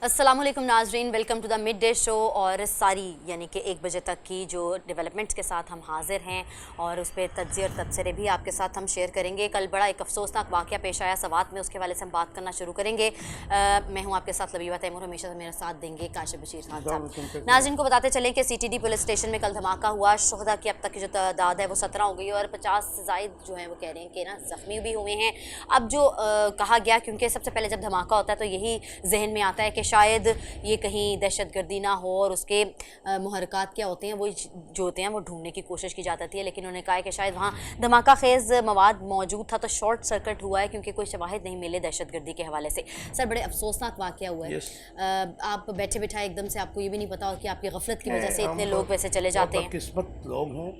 अस्सलाम वालेकुम नाजरीन, welcome to the mid day show. और सारी यानी कि 1 बजे तक की जो डेवलपमेंट्स के साथ हम हाजिर हैं और उस पर तज्ज़िये और तबसरे भी आपके साथ हम शेयर करेंगे। कल बड़ा एक अफसोसनाक वाक़या पेश आया सवात में, उसके वाले से हम बात करना शुरू करेंगे। मैं हूँ आपके साथ लबीबा तैमूर, हमेशा मेरा साथ देंगे काशिफ बशीर खान साहब। नाज़रीन को बताते चलें कि CTD पुलिस स्टेशन में कल धमाका हुआ। शुहदा की अब तक की जो तादाद है वो 17 हो गई और 50 से ज़ायद जो है वो कह रहे हैं कि ना ज़ख्मी भी हुए हैं। अब जो कहा गया, क्योंकि सबसे पहले जब धमाका होता है तो यही जहन में आता है कि शायद ये कहीं दहशत गर्दी ना हो और उसके मुहरकात क्या होते हैं वो जो होते हैं वो ढूंढने की कोशिश की जाती है। लेकिन उन्होंने कहा है कि शायद वहाँ धमाका खेज़ मवाद मौजूद था तो शॉर्ट सर्किट हुआ है, क्योंकि कोई शवाहिद नहीं मिले दहशत गर्दी के हवाले से। सर, बड़े अफसोसनाक वाक़या हुआ है। आप बैठे बैठाए एकदम से आपको ये भी नहीं पता कि आपकी गफलत की वजह से इतने लोग वैसे चले जाते हैं। किस्मत लोग हैं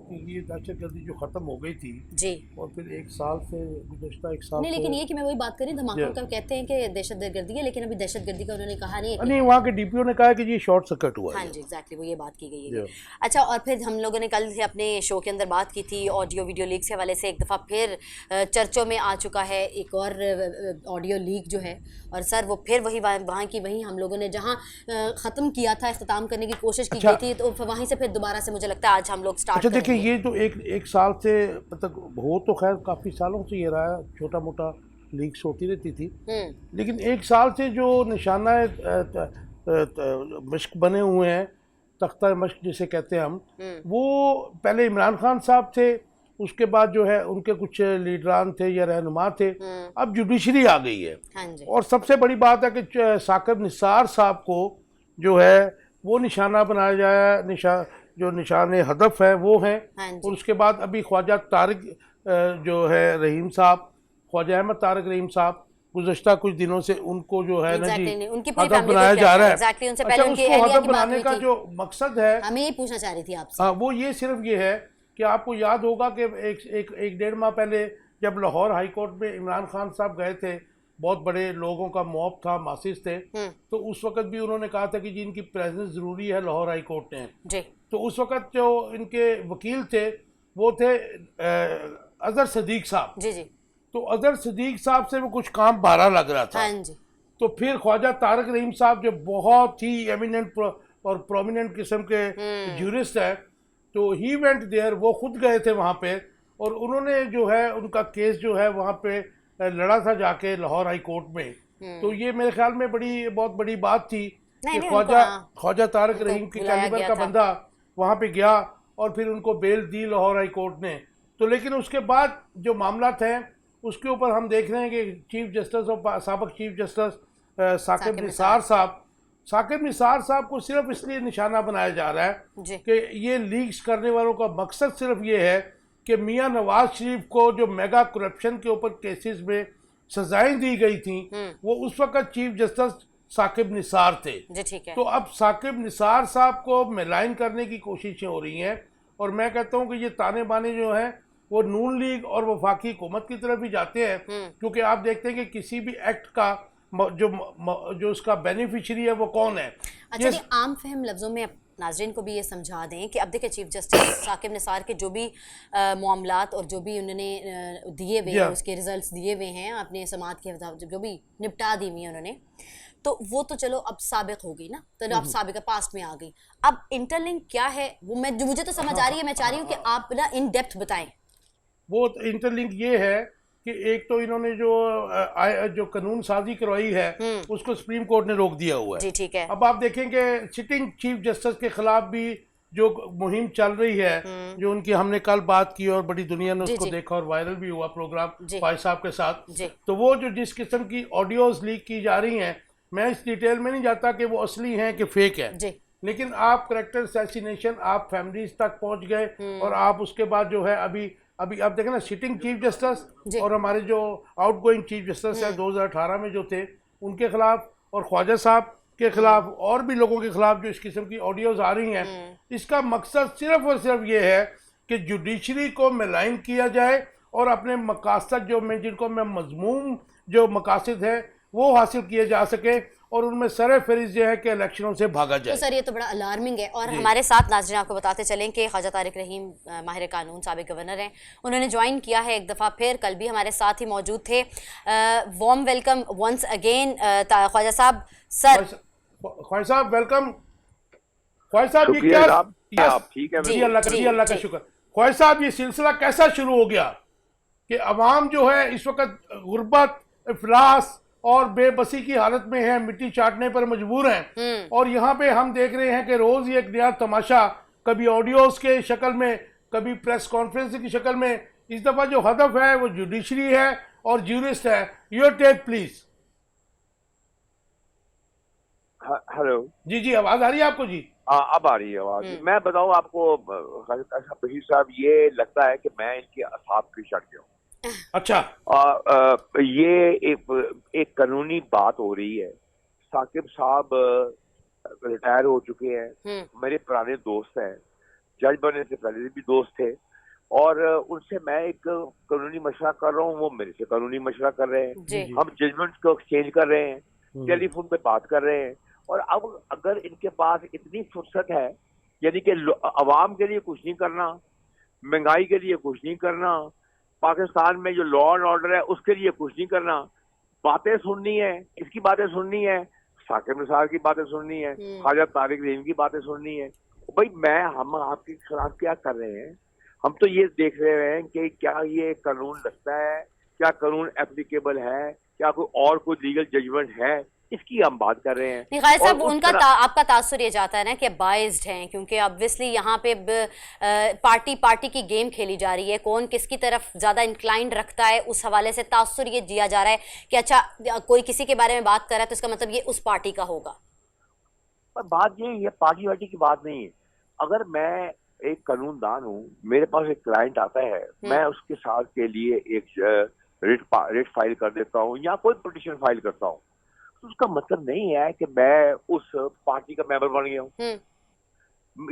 कि ये दहशत गर्दी जो ख़त्म हो गई थी जी, और फिर एक साल से गुज़श्ता एक साल नहीं, लेकिन ये कि मैं वही बात करी धमाका का कहते हैं कि दहशत गर्दी है, लेकिन अभी दहशत गर्दी का उन्होंने कहा नहीं है। नहीं, वहाँ के DPO ने कहा है कि ये शॉर्ट सर्किट हुआ हाँ है। जी, एग्जैक्टली वो ये बात की गई है। अच्छा, और फिर हम लोगों ने कल से अपने शो के अंदर बात की थी ऑडियो वीडियो लीक के हवाले से। एक दफ़ा फिर चर्चों में आ चुका है एक और ऑडियो लीक जो है, और सर वो फिर वहाँ की वहीं हम लोगों ने जहाँ ख़त्म किया था, इख्तिताम करने की कोशिश की गई थी, तो वहीं से फिर दोबारा से मुझे लगता है आज हम लोग स्टार्ट अच्छा, देखिए, ये तो एक साल से मतलब हो तो खैर काफ़ी सालों से ये रहा है, छोटा मोटा लीक्स होती रहती थी, लेकिन एक साल से जो निशाना मश्क बने हुए हैं, तख्ता मश्क जिसे कहते हैं हम, वो पहले इमरान खान साहब थे, उसके बाद जो है उनके कुछ लीडरान थे या रहनुमा थे, अब जुडिशरी आ गई है। हाँ जी। और सबसे बड़ी बात है कि साकिब निसार साहब को जो है वो निशाना बनाया जाए, जो निशान हदफ है वो है। हाँ, और उसके बाद अभी ख्वाजा तारिक जो है रहीम साहब, ख्वाजा अहमद तारिक रहीम साहब, गुज़श्ता कुछ दिनों से उनको जो है ना जी हदफ बनाया जा रहा है। अच्छा, उसको हदफ बनाने का जो मकसद है, हमें ये पूछना चाह रही थी आपसे, हाँ, वो ये सिर्फ ये है कि आपको याद होगा कि एक डेढ़ माह पहले जब लाहौर हाई कोर्ट में इमरान खान साहब गए थे, बहुत बड़े लोगों का मॉब था, मासिस थे, तो उस वक्त भी उन्होंने कहा था कि जी इनकी प्रेजेंस ज़रूरी है लाहौर हाई कोर्ट ने जी। तो उस वक्त जो इनके वकील थे वो थे अजहर सदीक साहब जी जी। तो अजहर सदीक साहब से वो कुछ काम बाहरा लग रहा था। हाँ जी। तो फिर ख्वाजा तारिक रहीम साहब जो बहुत ही एमिनेंट और प्रोमिनेंट किस्म के ज्यूरिस्ट है, तो ही वेंट देयर, वो खुद गए थे वहाँ पे और उन्होंने जो है उनका केस जो है वहाँ पे लड़ा था जाके लाहौर हाई कोर्ट में। तो ये मेरे ख्याल में बहुत बड़ी बात थी कि ख्वाजा तारिक रहीम की कैलिबर का बंदा वहाँ पे गया और फिर उनको बेल दी लाहौर हाई कोर्ट ने। तो लेकिन उसके बाद जो मामला थे उसके ऊपर हम देख रहे हैं कि चीफ जस्टिस और साबिक चीफ जस्टिस साकिब निसार साहब को सिर्फ इसलिए निशाना बनाया जा रहा है कि ये लीक्स करने वालों का मकसद सिर्फ ये है कि मियां नवाज शरीफ को जो मेगा करप्शन के ऊपर केसेस में सजाएं दी गई थी, वो उस वक्त चीफ जस्टिस साकिब निसार थे जी। ठीक है। तो अब साकिब निसार साहब को मिलाइन करने की कोशिशें हो रही हैं और मैं कहता हूं कि ये ताने बाने जो हैं वो नून लीग और वफाकी हुकूमत की तरफ भी जाते हैं, क्योंकि आप देखते हैं कि किसी भी एक्ट का जो उसका बेनिफिशियरी है वो कौन है। अच्छा, आम फहम लफ्जों में नाजरीन को भी ये समझा दें कि अब देखिए चीफ जस्टिस साकिब निसार के जो भी मामलात और जो भी उन्होंने दिए हुए हैं, उसके रिजल्ट्स दिए हुए हैं अपने समात के जो भी निपटा दी हुई है उन्होंने, तो वो तो चलो अब साबिक हो गई ना, तो अब साबिक पास्ट में आ गई। अब इंटरलिंक क्या है वो मुझे तो समझ आ रही है, मैं चाह रही हूँ कि आप ना इन डेप्थ बताएं। वो इंटरलिंक ये है कि एक तो इन्होंने जो कानून साजी करवाई है उसको सुप्रीम कोर्ट ने रोक दिया हुआ है जी। ठीक है। अब आप देखेंगे सिटिंग चीफ जस्टिस के खिलाफ भी जो मुहिम चल रही है, जो उनकी हमने कल बात की और बड़ी दुनिया ने उसको देखा और वायरल भी हुआ प्रोग्राम फाइज साहब के साथ, तो वो जो जिस किस्म की ऑडियोज लीक की जा रही हैं, मैं इस डिटेल में नहीं जाता कि वो असली हैं कि फेक है, लेकिन आप करेक्टर असैसिनेशन आप फैमिलीज तक पहुंच गए और आप उसके बाद जो है अभी आप देखें ना, सिटिंग चीफ जस्टिस और हमारे जो आउटगोइंग चीफ जस्टिस है 2018 में जो थे उनके खिलाफ और ख्वाजा साहब के खिलाफ और भी लोगों के खिलाफ जो इस किस्म की ऑडियोज आ रही हैं, इसका मकसद सिर्फ और सिर्फ ये है कि जुडिशरी को मिलाइन किया जाए और अपने मकासद जिनको मैं मजमूम जो मकासद है वो हासिल किए जा सके और उनमें सरे फहरिस्त जो है कि इलेक्शनों से भागा तो जाए। सर ये तो बड़ा अलार्मिंग है। और हमारे साथ नाज़रीन आपको बताते चलें कि ख्वाजा तारिक रहीम माहिर कानून साबिक गवर्नर हैं, उन्होंने ज्वाइन किया है एक दफ़ा फिर, कल भी हमारे साथ ही मौजूद थे। Warm welcome once again Khwaja Sahab. Sir Khwaja Sahab welcome. Khwaja Sahab ये शुक्रिया क्या साहब, आप ठीक है? जी अल्लाह का जी अल्लाह का शुक्र। ख्वाजा साहब ये सिलसिला कैसा शुरू हो गया कि अवाम जो है इस वक्त गुर्बत, इफलास और बेबसी की हालत में है, मिट्टी चाटने पर मजबूर हैं, और यहाँ पे हम देख रहे हैं कि रोज ये एक नया तमाशा, कभी ऑडियोज के शक्ल में, कभी प्रेस कॉन्फ्रेंस की शक्ल में। इस दफा जो हदफ है वो जुडिशरी है और ज्यूरिस्ट है। Your take please. हेलो जी जी आवाज आ रही है आपको? जी अब आ रही है आवाज। मैं बताऊं आपको बशीर साहब, ये लगता है कि मैं इनके असाब की चढ़ गया हूँ। अच्छा। ये एक कानूनी बात हो रही है। साकिब साहब रिटायर हो चुके हैं, मेरे पुराने दोस्त हैं, जज बनने से पहले भी दोस्त थे, और उनसे मैं एक कानूनी मशवरा कर रहा हूँ, वो मेरे से कानूनी मशवरा कर रहे हैं। हम जजमेंट को एक्सचेंज कर रहे हैं, टेलीफोन पे बात कर रहे हैं। और अब अगर इनके पास इतनी फुर्सत है, यानी कि अवाम के लिए कुछ नहीं करना, महंगाई के लिए कुछ नहीं करना, पाकिस्तान में जो लॉ एंड ऑर्डर है उसके लिए कुछ नहीं करना, बातें सुननी है, इसकी बातें सुननी है, साकिब निसार की बातें सुननी है, ख्वाजा तारिक रहीम की बातें सुननी है। भाई हम आपके खिलाफ क्या कर रहे हैं? हम तो ये देख रहे हैं कि क्या ये कानून लगता है, क्या कानून एप्लीकेबल है, क्या कोई लीगल जजमेंट है, इसकी हम बात कर रहे हैं। नहीं खालिद साहब, उनका आपका तासुर ये जाता है ना कि बाइस्ड हैं, क्योंकि ऑब्वियसली यहाँ पे पार्टी की गेम खेली जा रही है, कौन किसकी तरफ ज्यादा इंक्लाइंड रखता है, उस हवाले से तासुर ये दिया जा रहा है कि अच्छा कोई किसी के बारे में बात कर रहा है तो इसका मतलब ये उस पार्टी का होगा। पर बात ये पार्टी वार्टी की बात नहीं है। अगर मैं एक कानूनदान हूँ, मेरे पास एक क्लाइंट आता है, मैं उसके साथ के लिए एक रिट फाइल कर देता हूँ या कोई पिटीशन फाइल करता हूँ, तो उसका मतलब नहीं है कि मैं उस पार्टी का मेंबर बन गया हूँ।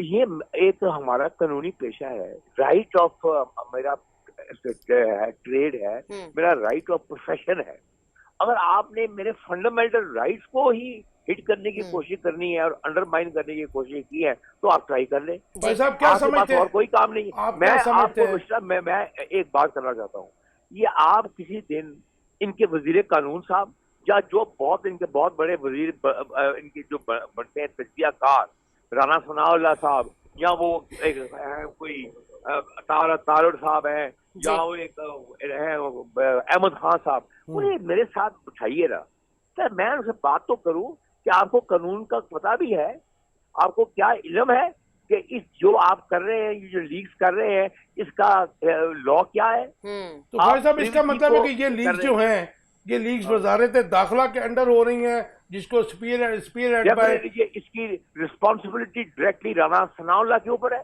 ये एक हमारा कानूनी पेशा है, राइट ऑफ मेरा ट्रेड है, मेरा राइट ऑफ प्रोफेशन है। अगर आपने मेरे फंडामेंटल राइट्स को ही हिट करने की कोशिश करनी है और अंडरमाइन करने की कोशिश की है, तो आप ट्राई कर लें। भाई साहब क्या समझते हैं? और कोई काम नहीं। मैं आपको मैं एक बात करना चाहता हूँ। ये आप किसी दिन इनके वजीर कानून साहब या जो इनके बहुत बड़े वजीर इनके जो बनते हैं तजज़ियाकार, राना सनाउल्लाह साहब, या वो एक कोई तारुर साहब है, या वो एक अहमद खान साहब, उन्हें मेरे साथ बिठाइए ना, तो मैं उनसे बात तो करूं कि आपको कानून का पता भी है, आपको क्या इल्म है कि इस जो आप कर रहे हैं, ये जो लीक्स कर रहे हैं, इसका लॉ क्या है। तो भाई साहब इसका मतलब है कि ये लीक्स जो हैं, ये लीक्स वजारत दाखिला के अंडर हो रही हैं, जिसको इसकी रिस्पॉन्सिबिलिटी डायरेक्टली राना सनाउल्लाह के ऊपर है।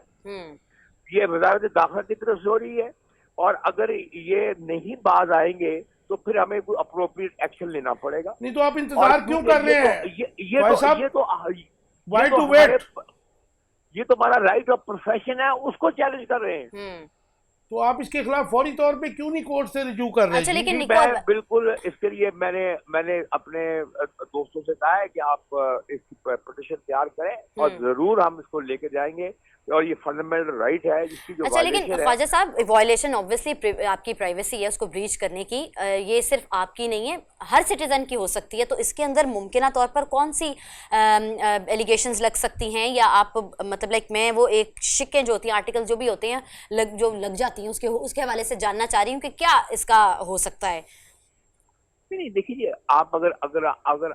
ये वजारत दाखिला की तरफ से हो रही है, और अगर ये नहीं बाज आएंगे तो फिर हमें कोई अप्रोप्रिएट एक्शन लेना पड़ेगा। नहीं तो आप इंतजार क्यों कर रहे हैं? ये तो हमारा राइट ऑफ प्रोफेशन है, उसको चैलेंज कर रहे हैं। तो आप इसके खिलाफ फौरी तौर पे क्यों नहीं कोर्ट से रिज्यू कर रहे हैं? अच्छा, लेकिन मैं बिल्कुल इसके लिए मैंने अपने दोस्तों से कहा है कि आप इसकी पिटीशन तैयार करें और जरूर हम इसको लेके जाएंगे, और ये फंडामेंटल राइट है जिसकी जो अच्छा, लेकिन ख्वाजा साहब वायलेशन ऑब्वियसली आपकी प्राइवेसी है, उसको ब्रीच करने की, ये सिर्फ आपकी नहीं है, हर सिटीजन की हो सकती है। तो इसके अंदर मुमकिन तौर पर कौन सी एलिगेशंस लग सकती हैं, या आप मतलब लाइक मैं वो एक शिक्कें जो होती हैं, आर्टिकल जो भी होते हैं जो लग जाती हैं, उसके हवाले से जानना चाह रही हूँ कि क्या इसका हो सकता है। नहीं देखिए, आप अगर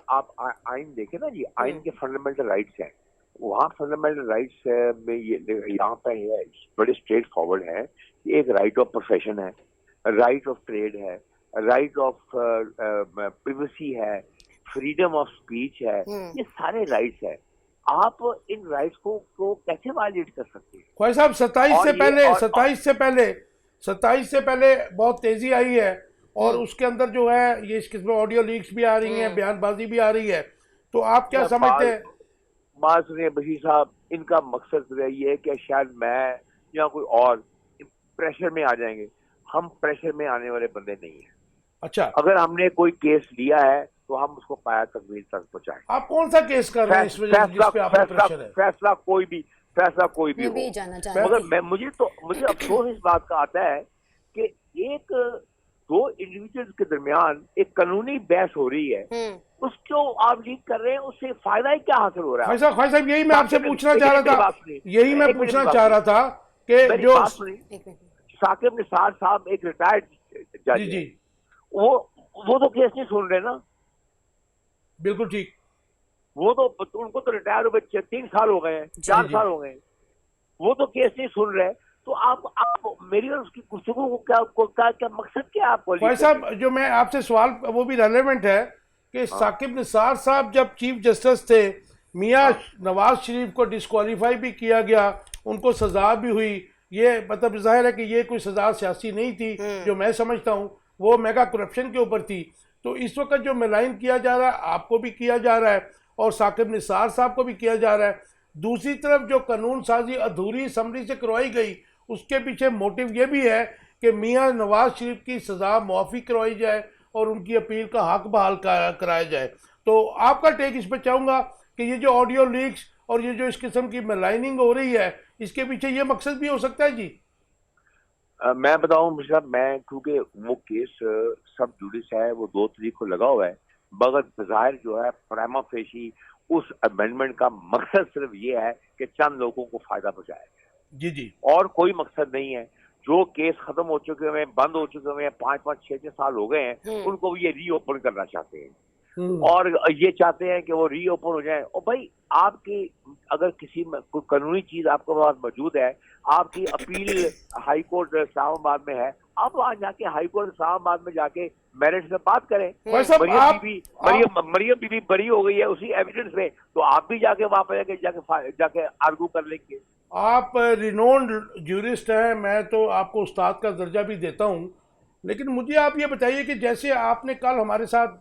आप आइन देखें ना जी, आइन के फंडामेंटल राइट्स हैं, वहाँ फंडामेंटल राइट्स में ये यहाँ पे है, बड़े स्ट्रेट फॉरवर्ड है। एक राइट ऑफ प्रोफेशन है, राइट ऑफ ट्रेड है, राइट ऑफ प्रिवेसी है, फ्रीडम ऑफ स्पीच है, ये सारे राइट्स है। आप इन राइट्स को कैसे वायलेट कर सकते हैं? ख्वाजा साहब 27 से पहले बहुत तेजी आई है, और उसके अंदर जो है ये इस किस्म ऑडियो लीक्स भी आ रही हैं, बयानबाजी भी आ रही है, तो आप क्या समझते हैं? बात सुनिए बशीर साहब, इनका मकसद ये है कि शायद मैं या कोई और प्रेशर में आ जाएंगे। हम प्रेशर में आने वाले बंदे नहीं हैं। अच्छा, अगर हमने कोई केस लिया है तो हम उसको पाया तकमील तक पहुंचाएं। आप कौन सा केस कर रहे हैं इस वजह से जिस पे आपको प्रेशर है? फैसला कोई भी मैं भी हो, जानना चाहती मगर मुझे अफसोस इस बात का आता है कि एक दो इंडिविजुअल्स के दरमियान एक कानूनी बहस हो रही है, उसको आप लीक कर रहे हैं, उससे फायदा ही क्या हासिल हो रहा है? ख्वाजा साहब यही मैं आपसे पूछना चाह रहा था, यही मैं पूछना चाह रहा था कि जो साकिब निसार साहब एक रिटायर्ड जज जी वो तो केस नहीं सुन रहे ना। बिल्कुल ठीक। वो तो उनको तो रिटायर हुए 3 साल हो गए हैं, 4 साल हो गए हैं, वो तो केस नहीं सुन रहे। तो आप मेरी और उसकी गुफ्तगू को क्या मकसद क्या है आपको? भाई साहब जो मैं आपसे सवाल वो भी रेलेवेंट है कि साकिब निसार साहब जब चीफ जस्टिस थे, मियां नवाज शरीफ को डिस्क्वालीफाई भी किया गया, उनको सजा भी हुई। ये मतलब जाहिर है कि ये कोई सजा सियासी नहीं थी, जो मैं समझता हूँ वो मेगा करप्शन के ऊपर थी। तो इस वक्त जो मेलाइन किया जा रहा है, आपको भी किया जा रहा है और साकिब निसार साहब को भी किया जा रहा है। दूसरी तरफ जो कानून साजी अधूरी असम्बली से करवाई गई, उसके पीछे मोटिव ये भी है कि मियां नवाज शरीफ की सज़ा मुआफ़ी करवाई जाए और उनकी अपील का हक बहाल कराया जाए। तो आपका टेक इस पर चाहूँगा कि ये जो ऑडियो लीक्स और ये जो इस किस्म की मेलाइनिंग हो रही है, इसके पीछे ये मकसद भी हो सकता है जी? मैं बताऊं मुझे, मैं क्योंकि वो केस सब जुडिस है, वो 2 तारीख को लगा हुआ है, मगर बज़ाहिर जो है प्राइमा फेशी उस अमेंडमेंट का मकसद सिर्फ ये है कि चंद लोगों को फायदा पहुंचाया जी जी, और कोई मकसद नहीं है। जो केस खत्म हो चुके हुए हैं, बंद हो चुके हुए हैं, 5-5, 6-6 साल हो गए हैं, उनको ये रीओपन करना चाहते हैं और ये चाहते हैं कि वो रीओपन हो जाए। और भाई आपकी अगर किसी में कोई कानूनी चीज आपके पास मौजूद है, आपकी अपील हाई कोर्ट इस्लामाबाद में है, आप वहां जाके हाई कोर्ट इस्लामाबाद में जाके मेरिट से बात करें। मरियम बीबी बरी हो गई है उसी एविडेंस में, तो आप भी जाके वहां पर जाके आर्गू कर लेंगे। आप रिनोन्ड ज्यूरिस्ट हैं, मैं तो आपको उस्ताद का दर्जा भी देता हूं, लेकिन मुझे आप ये बताइए कि जैसे आपने कल हमारे साथ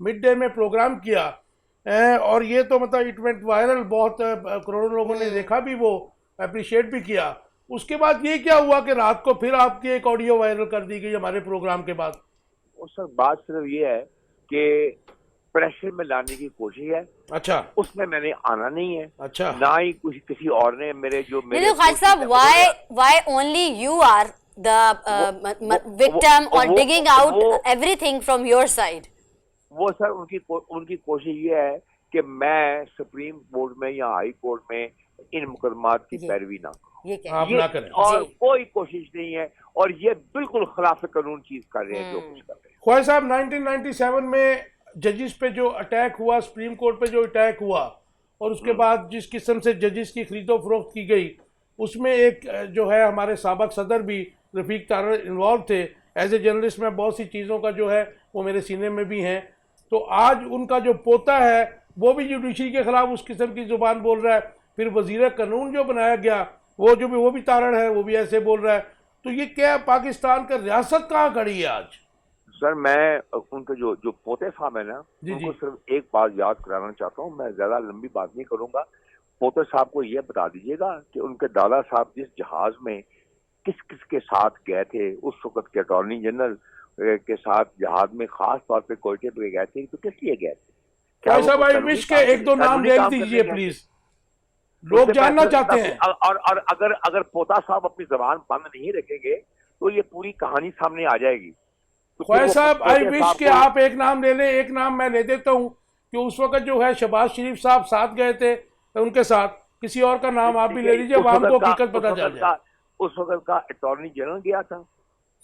मिड डे में प्रोग्राम किया और ये तो मतलब इट वेंट वायरल, बहुत करोड़ों लोगों ने देखा भी, वो अप्रिशिएट भी किया। उसके बाद ये क्या हुआ कि रात को फिर आपकी एक ऑडियो वायरल कर दी गई हमारे प्रोग्राम के बाद? उस बात सिर्फ ये है कि प्रेशर में लाने की कोशिश है। अच्छा, उसमें मैंने आना नहीं है। अच्छा, ना ही किसी और ने मेरे खालिद साहब, why only you are the victim or digging out everything from your side? वो सर उनकी कोशिश ये है कि मैं सुप्रीम कोर्ट में या हाई कोर्ट में इन मुकदमात की पैरवी ना करूं, आप ना करें, और कोई कोशिश नहीं है, और ये बिल्कुल खिलाफ कानून चीज कर रहे हैं जो कुछ कर रहे हैं। ख्वाजा साहब 1997 में जजिस पे जो अटैक हुआ, सुप्रीम कोर्ट पे जो अटैक हुआ, और उसके बाद जिस किस्म से जजिस की खरीदो फरोख्त की गई, उसमें एक जो है हमारे साबिक सदर भी रफीक तारड़ इन्वॉल्व थे। एज ए जर्नलिस्ट में बहुत सी चीज़ों का जो है वो मेरे सीने में भी हैं। तो आज उनका जो पोता है वो भी जुडिशरी के खिलाफ उस किस्म की जुबान बोल रहा है। फिर वजीर कानून जो बनाया गया वो भी तारड़ है, वो भी ऐसे बोल रहा है। तो ये क्या पाकिस्तान का रियासत कहाँ खड़ी है आज? सर मैं उनके जो पोते साहब है ना, उनको सिर्फ एक बात याद कराना चाहता हूँ, मैं ज्यादा लंबी बात नहीं करूंगा। पोते साहब को ये बता दीजिएगा कि उनके दादा साहब जिस जहाज में किस किस के साथ गए थे, उस वक्त के अटॉर्नी जनरल के साथ जहाज में, खास तौर पे कोयटे पे गए थे, तो किस लिए गए थे? भाई विश के एक दो नाम ले दीजिए प्लीज, लोग जानना चाहते हैं। और अगर पोता साहब अपनी जबान बंद नहीं रखेंगे तो ये पूरी कहानी सामने आ जाएगी। ख्वाजा साहब आई विश के आप एक नाम ले लें। एक नाम मैं ले देता हूँ कि उस वक्त जो है शहबाज शरीफ साहब साथ गए थे, उनके साथ किसी और का नाम आप भी ले लीजिए, आवाम को हकीकत पता चल जाए। उस वक्त का अटॉर्नी जनरल गया था,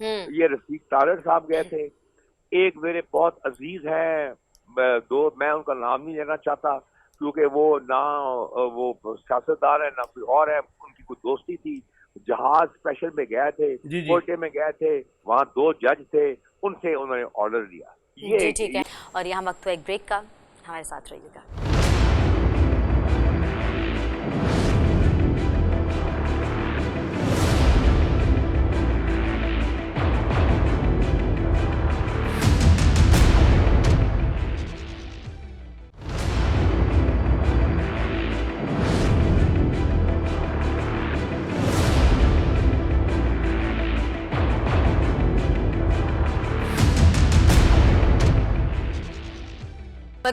ये रफीक तारड़ साहब गए थे, एक मेरे बहुत अजीज हैं दो, मैं उनका नाम नहीं लेना चाहता क्योंकि वो ना वो सियासतदार है ना कोई और है, उनकी कोई दोस्ती थी। जहाज स्पेशल में गए थे, कोयटे में गए थे, वहाँ 2 जज थे, उनसे उन्होंने ऑर्डर लिया। ये ठीक है। और यहाँ वक्त हुआ एक ब्रेक का, हमारे साथ रहिएगा।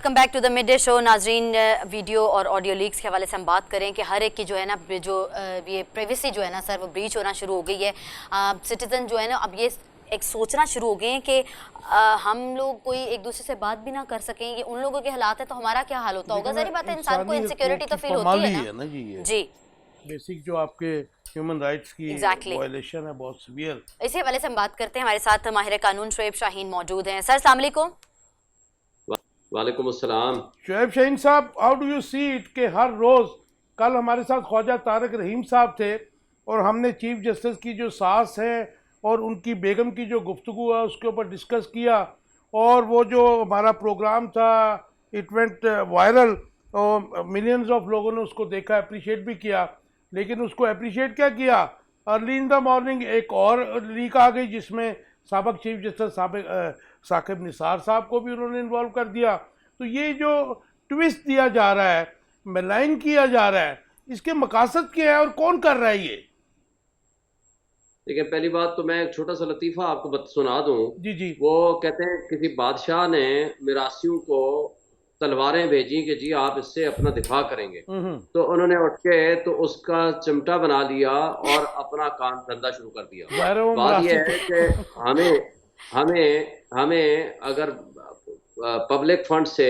Welcome back to the mid day show. नाजरीन, वीडियो और ऑडियो लीक्स के हवाले से हम बात करें कि हर एक की जो है ना जो ये प्राइवेसी जो है ना सर वो ब्रीच होना शुरू हो गई है। सिटीजन जो है ना अब ये एक सोचना शुरू हो गए हैं कि हम लोग कोई एक दूसरे से बात भी ना कर सकें। ये उन लोगों के हालात है तो हमारा क्या हाल होता होगा? सारी बात है, इंसान को इनसिक्योरिटी तो फील होती है ना जी। बेसिक जो आपके ह्यूमन राइट्स की वायलेशन है बहुत सीवियर। इसी हवाले से हम बात करते हैं। हमारे साथ माहिर कानून शुएब शाहीन मौजूद हैं। सर अस्सलाम वालेकुम। वालेकुम अस्सलाम। शुएब शाहीन साहब, how do you see it कि हर रोज़, कल हमारे साथ ख्वाजा तारक रहीम साहब थे और हमने चीफ जस्टिस की जो सास है और उनकी बेगम की जो गुफ्तगू है उसके ऊपर डिस्कस किया, और वो जो हमारा प्रोग्राम था इट वेंट वायरल और मिलियंस ऑफ लोगों ने उसको देखा, अप्रिशिएट भी किया। लेकिन उसको अप्रिशिएट क्या किया, अर्ली इन द मॉर्निंग एक और लीक आ गई जिसमें साबिक चीफ जस्टिस साकिब निसार साहब को भी उन्होंने इन्वॉल्व कर दिया। तो ये जो ट्विस्ट दिया जा रहा है, मेलाइन किया जा रहा है, इसके मकासद क्या है और कौन कर रहा है ये? देखिए, पहली बात तो मैं एक छोटा सा लतीफ़ा आपको सुना दूं। जी जी। वो कहते हैं किसी बादशाह ने मिरासियों को तलवारें भेजी कि जी आप इससे अपना दिफा करेंगे, तो उन्होंने उठ के तो उसका चिमटा बना लिया और अपना काम धंधा शुरू कर दिया। बात यह है कि हमें अगर पब्लिक फंड से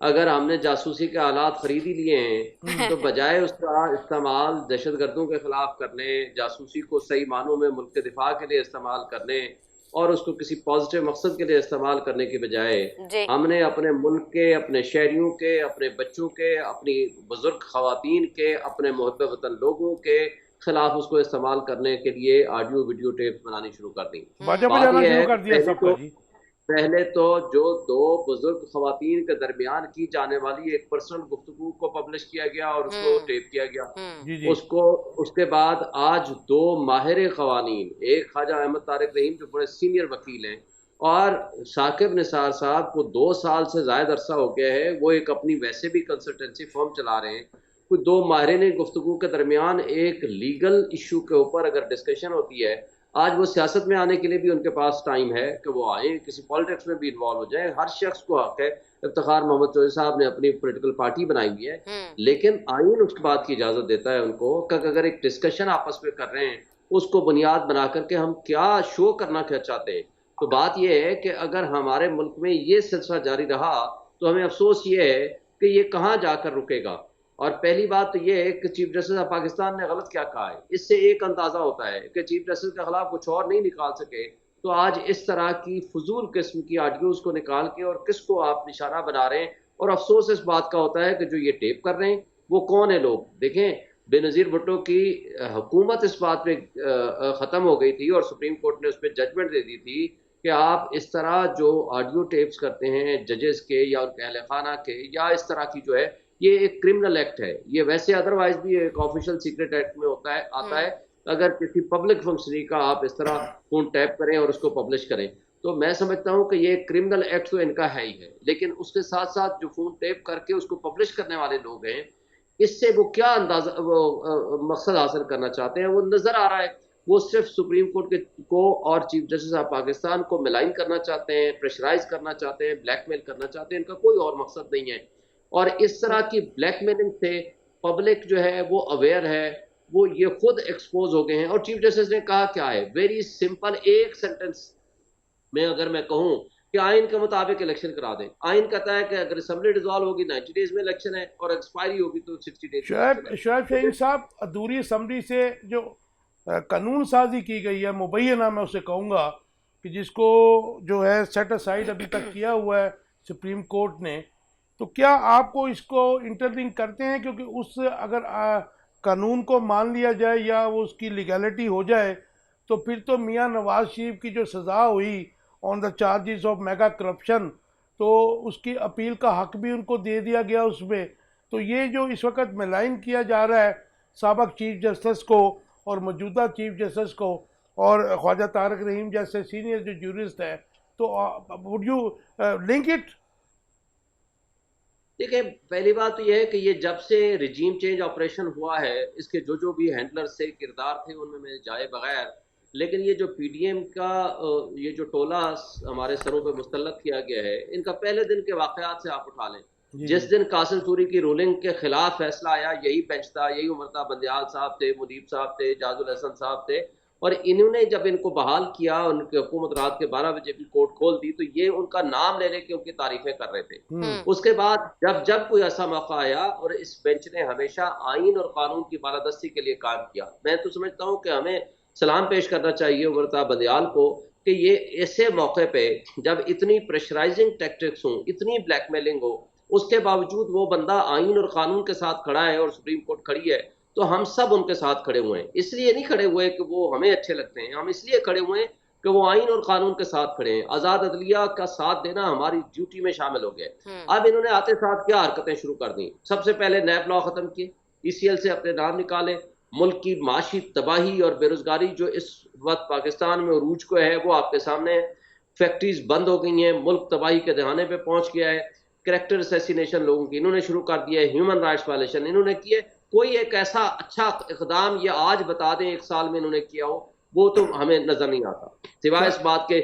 अगर हमने जासूसी के आलात खरीद ही लिए हैं तो बजाय उसका इस्तेमाल दहशतगर्दों के खिलाफ करने, जासूसी को सही मानों में मुल्क के दिफा के लिए इस्तेमाल करने और उसको किसी पॉजिटिव मकसद के लिए इस्तेमाल करने की बजाय हमने अपने मुल्क के, अपने शहरियों के, अपने बच्चों के, अपनी बुजुर्ग खवातीन के, अपने मुहब्बत वतन लोगों के खिलाफ उसको इस्तेमाल करने के लिए ऑडियो वीडियो टेप्स बनानी शुरू कर दी। पहले तो जो दो बुजुर्ग खवातीन के दरमियान की जाने वाली एक पर्सनल गुफ्तगू को पब्लिश किया गया और उसको टेप किया गया, उसको उसके बाद आज दो माहिर कवानीन, एक ख्वाजा अहमद तारिक रहीम जो बड़े सीनियर वकील हैं और साकिब निसार साहब को 2 साल से ज़्यादा अरसा हो गया है, वो एक अपनी वैसे भी कंसल्टेंसी फर्म चला रहे हैं। कोई दो माहिरीन गुफ्तगू के दरमियान एक लीगल इशू के ऊपर अगर डिस्कशन होती है, आज वो सियासत में आने के लिए भी उनके पास टाइम है कि वो आए, किसी पॉलिटिक्स में भी इन्वॉल्व हो जाए। हर शख्स को हक है। इफ्तिखार मोहम्मद चौधरी साहब ने अपनी पॉलिटिकल पार्टी बनाई हुई है, लेकिन आइन उसके बाद की इजाजत देता है उनको कि अगर एक डिस्कशन आपस में कर रहे हैं उसको बुनियाद बना करके हम क्या शो करना क्या चाहते हैं। तो बात यह है कि अगर हमारे मुल्क में ये सिलसिला जारी रहा तो हमें अफसोस ये है कि ये कहाँ जाकर रुकेगा। और पहली बात तो ये है कि चीफ जस्टिस ऑफ पाकिस्तान ने गलत क्या कहा है, इससे एक अंदाजा होता है कि चीफ जस्टिस के खिलाफ कुछ और नहीं निकाल सके तो आज इस तरह की फजूल किस्म की ऑडियोज को निकाल के और किसको आप निशाना बना रहे हैं। और अफसोस इस बात का होता है कि जो ये टेप कर रहे हैं वो कौन है लोग। देखें, बेनज़ीर भुट्टो की हुकूमत इस बात पे ख़त्म हो गई थी और सुप्रीम कोर्ट ने उस पर जजमेंट दे दी थी कि आप इस तरह जो ऑडियो टेप्स करते हैं जजेस के या उनके अहल खाना के या इस तरह की जो है, ये एक क्रिमिनल एक्ट है। ये वैसे अदरवाइज भी एक ऑफिशियल सीक्रेट एक्ट में होता है, आता है। अगर किसी पब्लिक फंक्शनरी का आप इस तरह फोन टैप करें और उसको पब्लिश करें तो मैं समझता हूं कि ये क्रिमिनल एक्ट तो इनका है ही है। लेकिन उसके साथ साथ जो फोन टैप करके उसको पब्लिश करने वाले लोग हैं, इससे वो क्या अंदाजा मकसद हासिल करना चाहते हैं वो नजर आ रहा है। वो सिर्फ सुप्रीम कोर्ट को और चीफ जस्टिस ऑफ पाकिस्तान को मिलाइन करना चाहते हैं, प्रेशराइज करना चाहते हैं, ब्लैकमेल करना चाहते हैं। इनका कोई और मकसद नहीं है। और इस तरह की ब्लैकमेलिंग से पब्लिक जो है वो अवेयर है, वो ये खुद एक्सपोज हो गए हैं। और चीफ जस्टिस ने कहा क्या है, वेरी सिंपल, एक सेंटेंस में अगर मैं कहूं कि आइन के मुताबिक इलेक्शन करा दें। आइन कहता है कि अगर असेंबली डिसॉल्व होगी 90 डेज में इलेक्शन है और एक्सपायरी होगी तो 60 डेज। शुएब शाहीन साहब, अधूरी असेंबली से जो कानून साजी की गई है, मुबैना मैं उसे कहूँगा कि जिसको जो है सेट असाइड अभी तक किया हुआ है सुप्रीम कोर्ट ने, तो क्या आपको इसको इंटरलिंक करते हैं? क्योंकि उस अगर कानून को मान लिया जाए या वो उसकी लीगैलिटी हो जाए तो फिर तो मियां नवाज शरीफ की जो सज़ा हुई on the charges of mega corruption, तो उसकी अपील का हक भी उनको दे दिया गया उसमें। तो ये जो इस वक्त मिलाइन किया जा रहा है साबिक चीफ जस्टिस को और मौजूदा चीफ जस्टिस को और ख्वाजा तारक रहीम जैसे सीनियर जो जूरिस्ट है, तो वुड यू लिंक इट? देखिए, पहली बात तो यह है कि ये जब से रिजीम चेंज ऑपरेशन हुआ है, इसके जो भी हैंडलर से किरदार थे उनमें मैं जाए बगैर लेकिन ये जो पीडीएम का ये जो टोला हमारे सरों पे मुस्तल्लत किया गया है, इनका पहले दिन के वाकयात से आप उठा लें। जिस दिन कासिम सूरी की रूलिंग के खिलाफ फैसला आया, यही बेंच था, यही उमरता बंदियाल साहब थे, मुनीब साहब थे, जाजुल हसन साहब थे, और इन्होंने जब इनको बहाल किया, उनकी हुकूमत रात के 12 बजे भी कोर्ट खोल दी, तो ये उनका नाम ले लेके उनकी तारीफें कर रहे थे। उसके बाद जब जब कोई ऐसा मौका आया, और इस बेंच ने हमेशा आइन और कानून की बालादस्ती के लिए काम किया। मैं तो समझता हूँ कि हमें सलाम पेश करना चाहिए उमरता बंदियाल को कि ये ऐसे मौके पे जब इतनी प्रेशराइजिंग टैक्टिक्स हों, इतनी ब्लैकमेलिंग हो, उसके बावजूद वो बंदा आइन और कानून के साथ खड़ा है और सुप्रीम कोर्ट खड़ी है, तो हम सब उनके साथ खड़े हुए हैं। इसलिए नहीं खड़े हुए कि वो हमें अच्छे लगते हैं, हम इसलिए खड़े हुए हैं कि वो आइन और कानून के साथ खड़े हैं। आजाद अदलिया का साथ देना हमारी ड्यूटी में शामिल हो गया। अब इन्होंने आते साथ क्या हरकतें शुरू कर दी। सबसे पहले नैब लॉ खत्म किए, ECL से अपने नाम निकाले, मुल्क की माशी तबाही और बेरोजगारी जो इस वक्त पाकिस्तान में उरूज को है वो आपके सामने है। फैक्ट्रीज बंद हो गई हैं, मुल्क तबाही के दहाने पे पहुंच गया है। कैरेक्टर असैसिनेशन लोगों की इन्होंने शुरू कर दिया है, ह्यूमन राइट्स वायलेशन इन्होंने किए। कोई एक ऐसा अच्छा इकदाम ये आज बता दें 1 साल में इन्होंने किया हो, वो तो हमें नजर नहीं आता, सिवाय इस बात के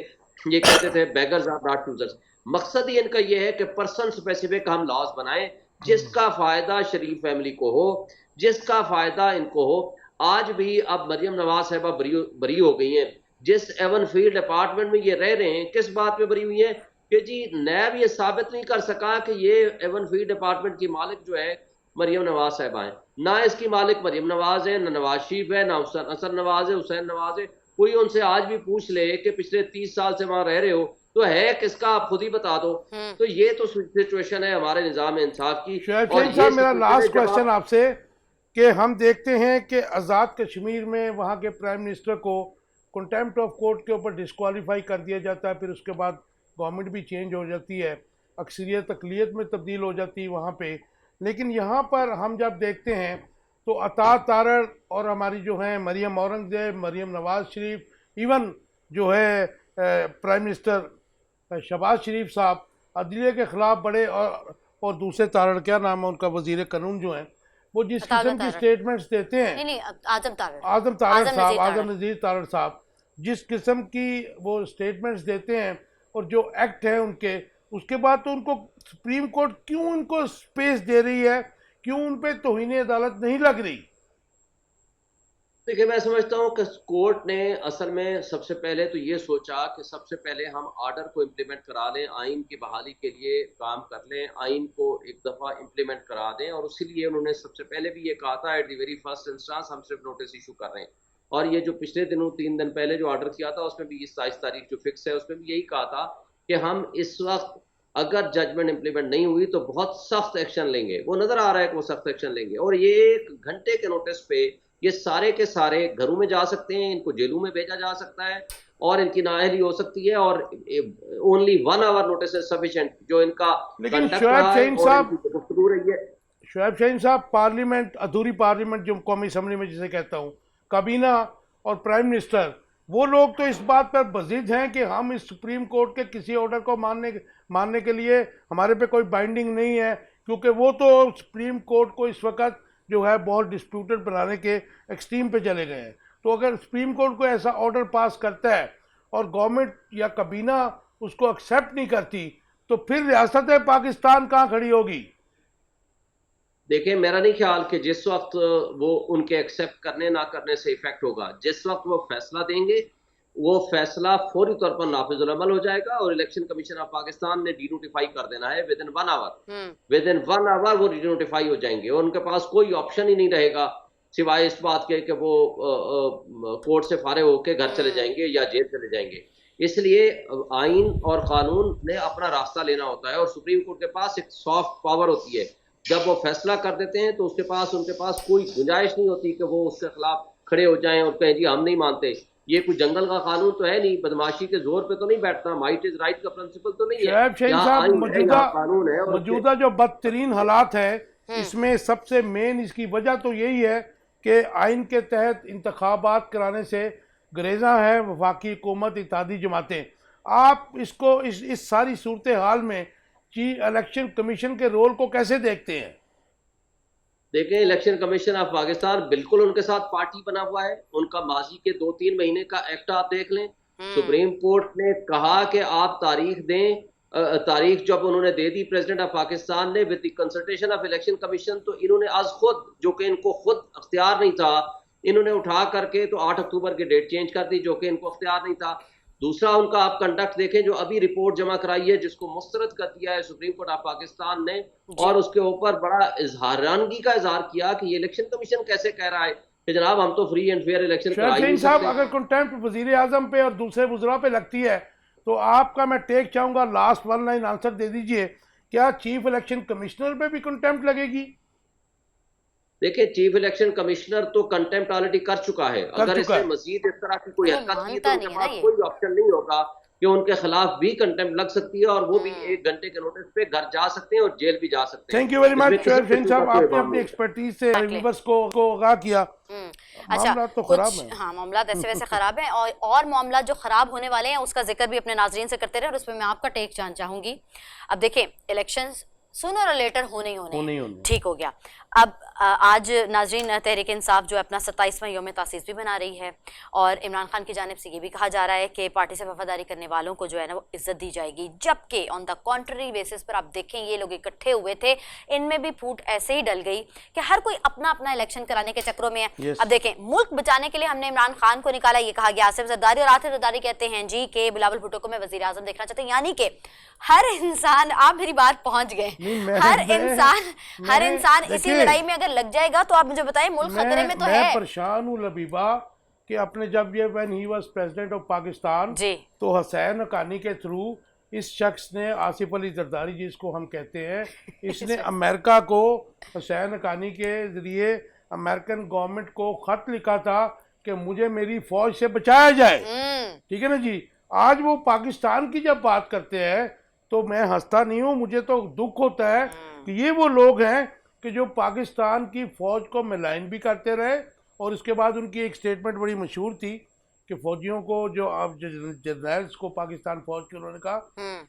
ये कहते थे बेगर्स आर नॉट चूजर्स। मकसद ही इनका ये है कि पर्सन स्पेसिफिक हम लॉज बनाएं जिसका फायदा शरीफ फैमिली को हो, जिसका फायदा इनको हो। आज भी अब मरियम नवाज साहबा बरी हो गई हैं। जिस एवन फील्ड अपार्टमेंट में ये रह रहे हैं, किस बात पे बरी हुई है कि जी नैब ये साबित नहीं कर सका कि ये एवन फील्ड अपार्टमेंट की मालिक जो है मरियम नवाज साहबा है। ना इसकी मालिक मरियम नवाज है, ना नवाज शरीफ है, ना हसन नवाज है, हुसैन नवाज है। कोई उनसे आज भी पूछ ले कि पिछले 30 साल से वहां रह रहे हो तो है किसका, आप खुद ही बता दो। तो ये तो सिचुएशन है हमारे निजाम इंसाफ की। शोएब साहब, मेरा लास्ट क्वेश्चन आपसे कि हम देखते हैं कि आज़ाद कश्मीर में वहाँ के प्राइम मिनिस्टर को कंटेम्प्ट ऑफ कोर्ट के ऊपर डिस्क्वालीफाई कर दिया जाता है, फिर उसके बाद गवर्नमेंट भी चेंज हो जाती है, अक्सरियत अक़लियत में तब्दील हो जाती है वहाँ पे। लेकिन यहाँ पर हम जब देखते हैं तो अता तारड़ और हमारी जो है मरियम औरंगज़ेब, मरियम नवाज शरीफ, इवन जो है प्राइम मिनिस्टर शहबाज शरीफ साहब अदलिया के ख़िलाफ़ बड़े, और दूसरे तारड़, क्या नाम है उनका, वज़ीर कानून जो हैं, वो जिस किस्म की स्टेटमेंट्स देते हैं, आज़म नज़ीर तारड़ साहब जिस किस्म की वो स्टेटमेंट्स देते हैं और जो एक्ट है उनके, उसके बाद तो उनको सुप्रीम कोर्ट क्यों उनको स्पेस दे रही है, क्यों उन पे तौहीन अदालत नहीं लग रही? देखिए, मैं समझता हूँ कि कोर्ट ने असल में सबसे पहले तो ये सोचा कि सबसे पहले हम आर्डर को इम्प्लीमेंट करा लें, आइन की बहाली के लिए काम कर लें, आइन को एक दफ़ा इम्प्लीमेंट करा दें। और उसी लिए उन्होंने सबसे पहले भी ये कहा था at the very first instance हम सिर्फ नोटिस इशू कर रहे हैं। और ये जो पिछले दिनों 3 दिन पहले जो ऑर्डर किया था उसमें भी 27 तारीख जो फिक्स है उसमें भी यही कहा था कि हम इस वक्त अगर जजमेंट इंप्लीमेंट नहीं हुई तो बहुत सख्त एक्शन लेंगे। वो नजर आ रहा है कि वो सख्त एक्शन लेंगे। और ये 1 घंटे के नोटिस पे ये सारे के सारे घरों में जा सकते हैं, इनको जेलों में भेजा जा सकता है और इनकी नाअहली हो सकती है। और only 1 hour notice is sufficient जो इनका। लेकिन शोएब शाहीन साहब, पार्लियामेंट, अधूरी पार्लियामेंट जो कौमी असम्बली में जिसे कहता हूँ, काबीना और प्राइम मिनिस्टर, वो लोग तो इस बात पर बज़िद हैं कि हम इस सुप्रीम कोर्ट के किसी ऑर्डर को मानने के लिए हमारे पे कोई बाइंडिंग नहीं है, क्योंकि वो तो सुप्रीम कोर्ट को इस वक्त जो है बहुत डिस्प्यूटेड बनाने के एक्सट्रीम पे चले गए हैं। तो अगर सुप्रीम कोर्ट को ऐसा ऑर्डर पास करता है और गवर्नमेंट या काबीना उसको एक्सेप्ट नहीं करती, तो फिर रियासत पाकिस्तान कहाँ खड़ी होगी? देखिए, मेरा नहीं ख्याल कि जिस वक्त वो उनके एक्सेप्ट करने ना करने से इफेक्ट होगा। जिस वक्त वो फैसला देंगे वो फैसला फौरी तौर पर नाफिजुल अमल हो जाएगा और इलेक्शन कमीशन ऑफ पाकिस्तान ने डीनोटिफाई कर देना है within 1 hour. Within 1 hour वो डीनोटिफाई हो जाएंगे और उनके पास कोई ऑप्शन ही नहीं रहेगा सिवाय इस बात के कि वो कोर्ट से फारे होकर घर चले जाएंगे या जेल चले जाएंगे। इसलिए आइन और कानून ने अपना रास्ता लेना होता है और सुप्रीम कोर्ट के पास एक सॉफ्ट पावर होती है। जब वो फैसला कर देते हैं तो उनके पास कोई गुंजाइश नहीं होती कि वो उसके खिलाफ खड़े हो जाएं और कहें जी हम नहीं मानते। ये कोई जंगल का कानून तो है नहीं, बदमाशी के जोर पे तो नहीं बैठता, माइट इज राइट का प्रिंसिपल तो नहीं है। मौजूदा जो बदतरीन हालात है इसमें सबसे मेन इसकी वजह तो यही है कि आइन के तहत इंतखाबात कराने से गुरेज़ा है वफाकी हुकूमत, इत्तेहादी जमातें। आप इसको इस सारी सूरत हाल में चीफ इलेक्शन कमीशन के रोल को कैसे देखते हैं? देखें, इलेक्शन कमीशन ऑफ पाकिस्तान बिल्कुल उनके साथ पार्टी बना हुआ है। उनका माजी के 2-3 महीने का एक्ट आप देख लें। सुप्रीम कोर्ट ने कहा कि आप तारीख दें, तारीख जब उन्होंने दे दी प्रेसिडेंट ऑफ पाकिस्तान ने with the consultation of election commission, तो इन्होंने आज खुद, जो कि इनको खुद अख्तियार नहीं था, इन्होंने उठा करके तो 8 अक्टूबर की डेट चेंज कर दी, जो कि इनको अख्तियार नहीं था। दूसरा, उनका आप कंडक्ट देखें, जो अभी रिपोर्ट जमा कराई है, जिसको मुस्तरद कर दिया है सुप्रीम कोर्ट ऑफ पाकिस्तान ने, और उसके ऊपर बड़ा इजहारानगी का इजहार किया कि ये इलेक्शन कमीशन कैसे कह रहा है कि जनाब हम तो फ्री एंड फेयर इलेक्शन करा ही नहीं साहब, सकते। अगर कंटेम्प्ट वजीर आजम पे और दूसरे वज़रा पे लगती है तो आपका मैं टेक चाहूंगा, लास्ट वन लाइन आंसर दे दीजिए, क्या चीफ इलेक्शन कमिश्नर पे भी कंटेम्प्ट लगेगी? देखिए, चीफ इलेक्शन कमिश्नर तो कंटेम्प्ट ऑलरेडी कर चुका है। अगर इसमें मजीद इस तरह की कोई हरकत की तो उनके पास कोई ऑप्शन नहीं होगा कि उनके खिलाफ भी कंटेम्प्ट लग सकती है, और वो भी 1 घंटे के नोटिस पे घर जा सकते हैं और जेल भी जा सकते हैं। Thank you very much Shoaib साहब, आपने अपनी एक्सपर्टीज से व्यूअर्स को आगाह किया। अच्छा, तो खराब है। हाँ, मामला ऐसे वैसे खराब है, और मामला जो खराब होने वाले हैं उसका जिक्र भी अपने नाजरीन से करते रहे, और उस पर मैं आपका टेक जानना चाहूंगी। अब देखें, इलेक्शंस सूनर और लेटर होने ही होने, ठीक हो गया। अब आज नाजरीन, तहरीक इंसाफ जो है अपना 27वां यौम तासीस भी मना रही है, और इमरान खान की जानिब से ये भी कहा जा रहा है कि पार्टी से वफादारी करने वालों को जो है ना वो इज्जत दी जाएगी, जबकि ऑन द कॉन्ट्ररी बेसिस पर आप देखें ये लोग इकट्ठे हुए थे, इनमें भी फूट ऐसे ही डल गई कि हर कोई अपना अपना इलेक्शन कराने के चक्रों में है। अब देखें, मुल्क बचाने के लिए हमने इमरान खान को निकाला, ये कहा गया आसिफ जरदारी और आतिफ जरदारी कहते हैं जी के बिलावल भुट्टो को मैं वजीर आजम देखना चाहते हैं, यानी कि हर इंसान, आप मेरी बात पहुंच गए, हर इंसान इसी लड़ाई में अगर लग जाएगा तो आप मुझे बताएं मुल्क खतरे में तो है। मैं परेशान हूँ लबीबा कि अपने जब ये when he was president of Pakistan तो हुसैन हक्कानी के थ्रू इस शख्स ने, आसिफ अली जरदारी जिसको हम कहते हैं, इसने अमेरिका को हुसैन हक्कानी के जरिए अमेरिकन गवर्नमेंट को खत लिखा था कि मुझे मेरी फौज से बचाया जाए। ठीक है ना जी। आज वो पाकिस्तान की जब बात करते हैं तो मैं हंसता नहीं हूँ, मुझे तो दुख होता है कि ये वो लोग हैं कि जो पाकिस्तान की फ़ौज को मिलाइन भी करते रहे, और इसके बाद उनकी एक स्टेटमेंट बड़ी मशहूर थी कि फौजियों को, जो अब जर्नल्स को पाकिस्तान फौज के, उन्होंने कहा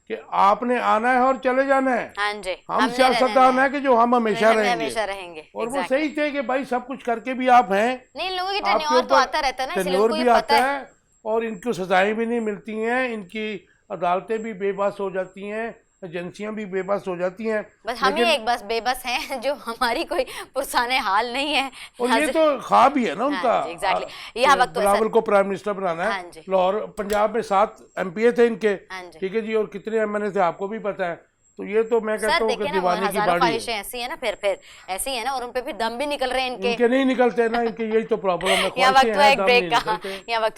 कि आपने आना है और चले जाना है। हाँ जी, हम सियासतदान है कि जो हम हमेशा रहेंगे। और वो सही थे कि भाई सब कुछ करके भी आप हैं, नहीं, लोगों की टेन्योर तो आता रहता है ना, इसलिए उनको भी आता है, और इनको सजाएं भी नहीं मिलती हैं, इनकी अदालतें भी बेबस हो जाती हैं, एजेंसियां भी बेबस हो जाती हैं। बस हम ही एक बस बेबस हैं जो हमारी कोई पुरसाने हाल नहीं है, और ये तो ख्वाब ही है ना उनका। एग्जैक्टली, यह वक्त बिलावल को प्राइम मिनिस्टर बनाना है। लाहौर पंजाब में 7 MPA थे इनके, ठीक है जी, और कितने MNA थे आपको भी पता है। तो ये तो मैं कहता हूँ कि दीवाने की बाड़ी है। ऐसी है ना, फिर ऐसी है ना, और उन पे फिर दम भी निकल रहे हैं इनके नहीं निकलते ना, इनके यही तो प्रॉब्लम है। यहाँ वक्त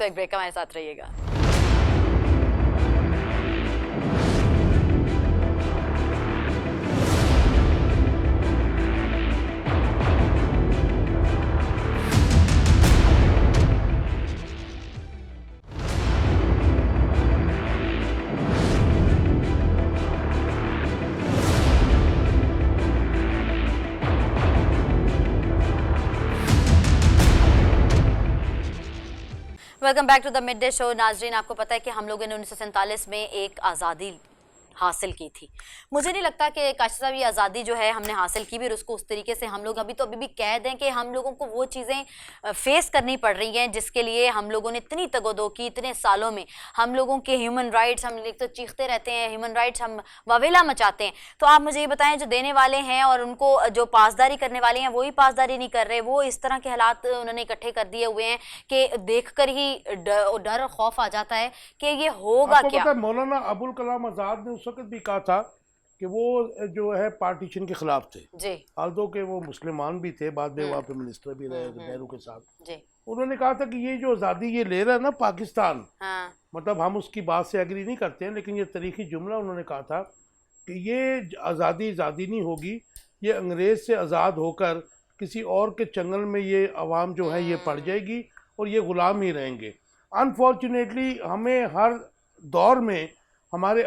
एक ब्रेक का, हमारे साथ रहिएगा। Welcome back to the mid day show. नाजरीन, आपको पता है कि हम लोगों ने 1947 में एक आज़ादी हासिल की थी। मुझे नहीं लगता कि काशिफ साहब ये आज़ादी जो है हमने हासिल की भी, और उसको उस तरीके से हम लोग अभी भी कैद हैं कि हम लोगों को वो चीज़ें फेस करनी पड़ रही हैं जिसके लिए हम लोगों ने इतनी तगोदो की, इतने सालों में हम लोगों के ह्यूमन राइट्स, हम तो चीखते रहते हैं ह्यूमन राइट्स, हम वावेला मचाते हैं। तो आप मुझे ये बताएं, जो देने वाले हैं और उनको जो पासदारी करने वाले हैं वही पासदारी नहीं कर रहे, वो इस तरह के हालात उन्होंने इकट्ठे कर दिए हुए हैं कि देख कर ही डर और खौफ आ जाता है कि ये होगा क्या। मौलाना अबुल कलाम आज़ाद ने उस वक्त भी कहा था कि वो जो है पार्टीशन के खिलाफ थे जी, आल्दो के वो मुसलमान भी थे, बाद में वहाँ पे मिनिस्टर भी रहे नेहरू के साथ जी। उन्होंने कहा था कि ये जो आज़ादी ये ले रहा है ना पाकिस्तान, मतलब हम उसकी बात से एग्री नहीं करते हैं, लेकिन ये तारीखी जुमला उन्होंने कहा था कि ये आज़ादी नहीं होगी, ये अंग्रेज़ से आज़ाद होकर किसी और के चंगल में ये अवाम जो है ये पड़ जाएगी और ये ग़ुलाम ही रहेंगे। अनफॉर्चुनेटली हमें हर दौर में हमारे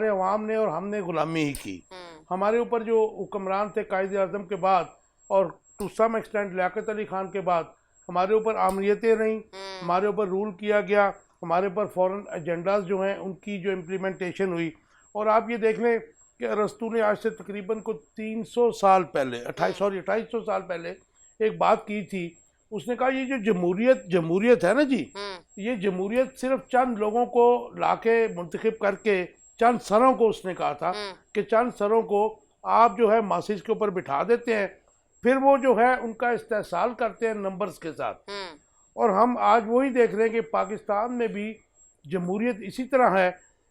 अवाम ने और हमने गुलामी ही की। हमारे ऊपर जो हुक्मरान थे कायद आज़म के बाद और to some extent Liaquat Ali Khan के बाद हमारे ऊपर आमरीतें रहीं, हमारे ऊपर रूल किया गया, हमारे ऊपर फॉरेन एजेंडाज जो हैं उनकी जो इम्प्लीमेंटेशन हुई। और आप ये देख लें कि अरस्तू ने आज से तकरीबन को 300 साल पहले 2800 साल पहले एक बात की थी। उसने कहा ये जो जमहूरियत है ना जी, ये जमहूरियत सिर्फ चंद लोगों को लाके मुंतखब करके, चंद सरों को उसने कहा था कि चंद सरों को आप जो है मासिस के ऊपर बिठा देते हैं, फिर वो जो है उनका इस्तेहसाल करते हैं नंबर्स के साथ। और हम आज वही देख रहे हैं कि पाकिस्तान में भी जमहूरियत इसी तरह है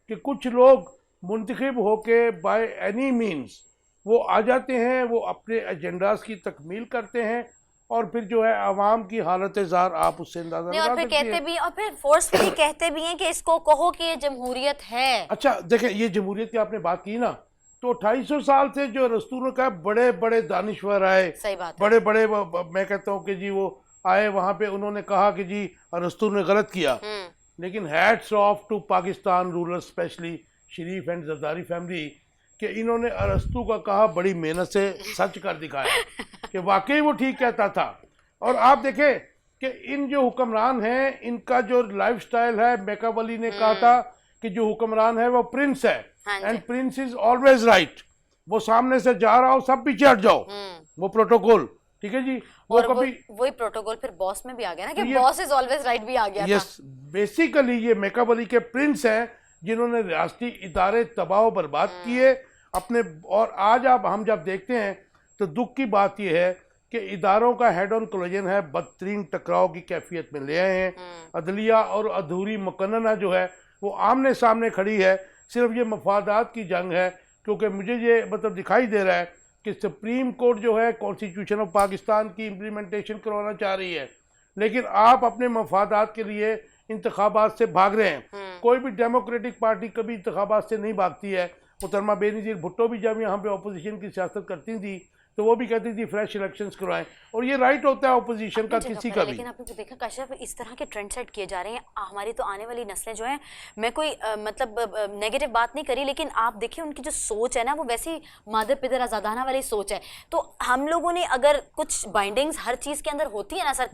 कि कुछ लोग मुंतखब होके बाय एनी मीन्स वो आ जाते हैं, वो अपने एजेंडास की तकमील करते हैं और फिर जो है आवाम की हालत ज़ार आप उससे अंदाजा लगा और फिर कहते भी और फिर फोर्सफुली कहते भी हैं कि इसको कहो कि ये जमहूरियत है। अच्छा देखें, ये जमहूरियत की आपने बात की ना, तो 250 साल से जो रसूल ने कहा बड़े बड़े दानिश्वर आए, सही बात है। बड़े बड़े मैं कहता हूँ कि जी वो आए वहाँ पे, उन्होंने कहा कि जी रसूल ने गलत किया, लेकिन hats off to Pakistan rulers specially Sharif and Zardari family कि इन्होंने अरस्तू का कहा बड़ी मेहनत से सच कर दिखाया कि वाकई वो ठीक कहता था। और आप देखें कि इन जो हुक्मरान हैं इनका जो लाइफस्टाइल है, मैकावली ने कहा था कि जो हुक्मरान है वो प्रिंस है, and Prince is always right. वो सामने से जा रहा हो सब पीछे हट जाओ, वो प्रोटोकॉल, ठीक है जी। वो कभी वही प्रोटोकॉल फिर बॉस में भी आ गया ना कि बॉस इज ऑलवेज राइट भी आ गया था। यस, बेसिकली ये मैकावली के प्रिंस हैं जिन्होंने रियासती इदारे तबाह बर्बाद किए अपने। और आज हम जब देखते हैं तो दुख की बात यह है कि इदारों का हेड ऑन कोलिजन है, बदतरीन टकराव की कैफियत में ले आए हैं। अदलिया और अधूरी मुकन्नना जो है वो आमने सामने खड़ी है। सिर्फ ये मफादात की जंग है, क्योंकि मुझे ये मतलब दिखाई दे रहा है कि सुप्रीम कोर्ट जो है कॉन्स्टिट्यूशन ऑफ पाकिस्तान की इम्प्लीमेंटेशन करवाना चाह रही है, लेकिन आप अपने मफादात के लिए इंतखाबात से भाग रहे हैं। कोई भी डेमोक्रेटिक पार्टी कभी इंतखाबात से नहीं भागती है। मुहतरमा बेनज़ीर भुट्टो भी जब यहाँ पे अपोजिशन की सियासत करती थी तो वो भी कहती थी फ्रेश इलेक्शंस करवाएं, और ये राइट होता है अपोजिशन का किसी का भी। लेकिन आपने देखा काशिफ, इस तरह के ट्रेंड सेट किए जा रहे हैं। हमारी तो आने वाली नस्लें जो हैं, मैं कोई मतलब नेगेटिव बात नहीं करी, लेकिन आप देखिए उनकी जो सोच है ना वो वैसी मादर पिदर आज़ादाना वाली सोच है। तो हम लोगों ने अगर कुछ बाइंडिंग्स हर चीज़ के अंदर होती है ना सर,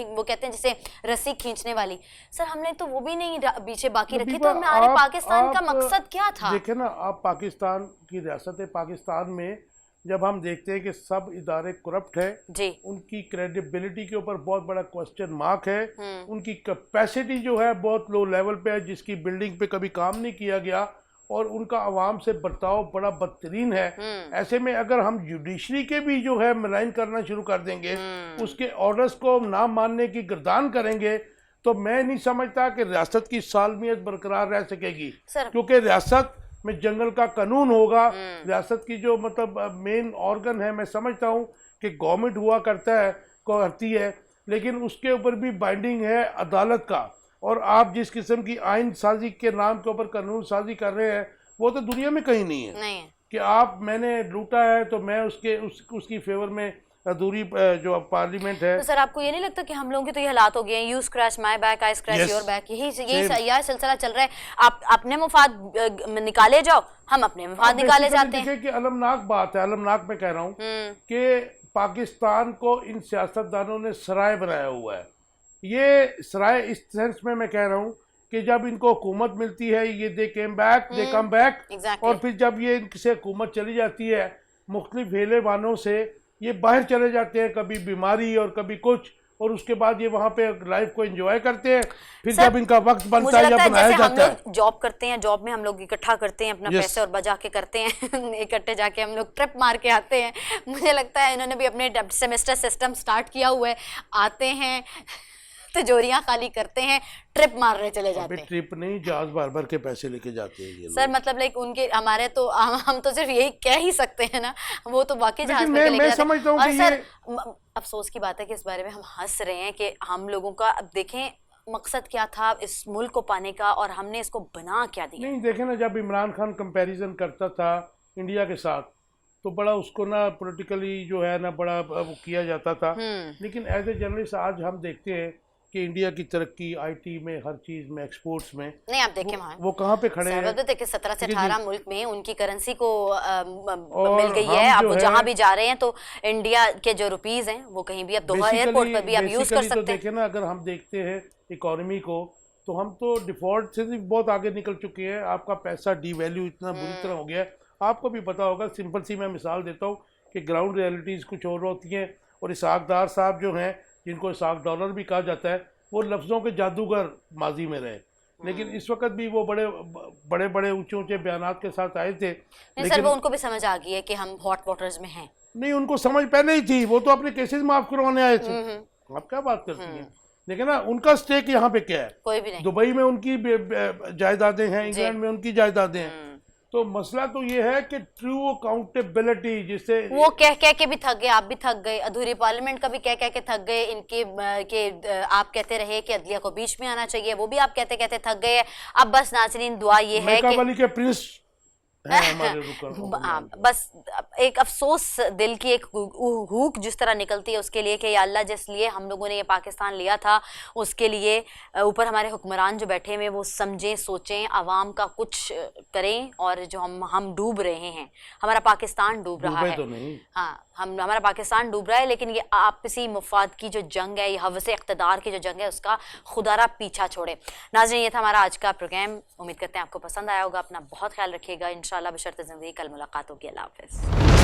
वो कहते हैं जैसे रस्सी खींचने वाली, सर हमने तो वो भी नहीं पीछे बाकी रखी। तो हमारे पाकिस्तान का मकसद क्या था? देखे ना आप, पाकिस्तान की रियासत है, पाकिस्तान में जब हम देखते हैं कि सब इदारे करप्ट है जी, उनकी क्रेडिबिलिटी के ऊपर बहुत बड़ा क्वेश्चन मार्क है, उनकी कैपेसिटी जो है बहुत लो लेवल पे है, जिसकी बिल्डिंग पे कभी काम नहीं किया गया, और उनका आवाम से बर्ताव बड़ा बदतरीन है। ऐसे में अगर हम जुडिशरी के भी जो है मलाइन करना शुरू कर देंगे, उसके ऑर्डर्स को ना मानने की गर्दान करेंगे, तो मैं नहीं समझता कि रियासत की सालमियत बरकरार रह सकेगी। क्योंकि रियासत में जंगल का कानून होगा। रियासत की जो मतलब मेन ऑर्गन है, मैं समझता हूँ कि गवर्नमेंट हुआ करती है, लेकिन उसके ऊपर भी बाइंडिंग है अदालत का। और आप जिस किस्म की आइन साजी के नाम के ऊपर कानून साजी कर रहे हैं वो तो दुनिया में कहीं नहीं है, कि आप मैंने लूटा है तो मैं उसकी फेवर में अधूरी जो पार्लियामेंट है। तो सर आपको ये नहीं लगता कि हम लोगों के तो ये हालात हो गए हैं, you scratch my back I scratch your back, यही सिलसिला चल रहा है। आप अपने मुफाद निकाले जाओ, हम अपने मुफाद निकाले जाते हैं। कि अलमनाक बात है, अलमनाक मैं कह रहा हूँ कि पाकिस्तान को इन सियासतदानों ने सराय बनाया हुआ है। ये सराय इस सेंस में मैं कह रहा हूँ कि जब इनको हुकूमत मिलती है ये दे कम बैक, और फिर जब ये इनसे हुकूमत चली जाती है मुख्तलिफ हेले वानों से ये बाहर चले जाते हैं, कभी बीमारी और कभी कुछ, और उसके बाद ये वहाँ पे लाइफ को एंजॉय करते हैं। फिर जब इनका वक्त बनता है या बनाया जाता है, जॉब करते हैं, जॉब में हम लोग इकट्ठा करते हैं अपना पैसे और बजा के करते हैं इकट्ठे जाके हम लोग ट्रिप मार के आते हैं। मुझे लगता है इन्होंने भी अपने सेमेस्टर सिस्टम स्टार्ट किया हुआ है, आते हैं तिजोरियां खाली करते हैं, ट्रिप मार रहे चले जाते हैं। ट्रिप नहीं, जहाज भर भर के पैसे लेके जाते हैं ये सर लोग। मतलब लाइक उनके हमारे तो हम तो सिर्फ यही कह ही सकते हैं ना, वो तो बाकी जहाज भर के लेके जाते हैं। और सर अफसोस की बात है कि इस बारे में हम हंस रहे हैं कि हम लोगों का, अब देखें मकसद क्या था इस मुल्क को पाने का और हमने इसको बना क्या दिया। नहीं देखें ना, जब इमरान खान कंपैरिजन करता था इंडिया के साथ तो बड़ा उसको ना पॉलिटिकली जो है ना बड़ा वो किया जाता था, लेकिन एज ए जर्नलिस्ट आज हम देखते हैं कि इंडिया की तरक्की आईटी में, हर चीज में, एक्सपोर्ट्स में, नहीं आप देखें वो कहाँ पे खड़े हैं। देखिए 17 से 18 मुल्क में उनकी करेंसी को मिल गई है। अब वो जहाँ भी जा रहे हैं तो इंडिया के जो रुपीस हैं वो कहीं भी अब दोहा एयरपोर्ट पर भी आप यूज कर सकते हैं। तो देखें ना, अगर हम देखते हैं इकोनॉमी को तो हम तो डिफ़ॉल्ट से भी बहुत आगे निकल चुके हैं। आपका पैसा डीवैल्यू इतना बुरी तरह हो गया है। आपको भी पता होगा, सिंपल सी मैं मिसाल देता हूँ कि ग्राउंड रियलिटीज़ कुछ और होती हैं, और इसहाक डार साहब जो हैं, जिनको इसहाक डॉलर भी कहा जाता है, वो लफ्ज़ों के जादूगर माजी में रहे, लेकिन इस वक्त भी वो बड़े बड़े ऊंचे ऊंचे बयानात के साथ आए थे। नहीं सर, वो उनको भी समझ आ गई है कि हम हॉट वाटर्स में हैं। नहीं, उनको समझ पहले ही थी, वो तो अपने केसेस माफ करवाने आए थे। आप क्या बात करती हैं? लेकिन ना, उनका स्टेक यहाँ पे क्या है? कोई भी नहीं। दुबई में उनकी जायदादें हैं, इंग्लैंड में उनकी जायदादें हैं। तो मसला तो ये है कि ट्रू अकाउंटेबिलिटी, जिससे वो कह के भी थक गए, आप भी थक गए, अधूरी पार्लियामेंट का भी कह के थक गए, इनके आप कहते रहे कि अदलिया को बीच में आना चाहिए, वो भी आप कहते कहते थक गए। अब बस नाज़रीन दुआ ये है कि प्रिंस बस एक अफसोस दिल की एक हुक जिस तरह निकलती है उसके लिए कि या अल्लाह, जिस लिए हम लोगों ने ये पाकिस्तान लिया था, उसके लिए ऊपर हमारे हुक्मरान जो बैठे हुए वो समझें, सोचें, आवाम का कुछ करें। और जो हम डूब रहे हैं, हमारा पाकिस्तान डूब रहा है। तो नहीं। हाँ, हमारा पाकिस्तान डूब रहा है, लेकिन ये आपसी मुफाद की जो जंग है, ये हवस इक़्तिदार की जो जंग है, उसका खुदारा पीछा छोड़े। नाज़रीन, ये था हमारा आज का प्रोग्राम। उम्मीद करते हैं आपको पसंद आया होगा। अपना बहुत ख्याल रखिएगा। इंशाल्लाह बशर्ते ज़िंदगी कल मुलाकात होगी। अल्लाह हाफ़िज़।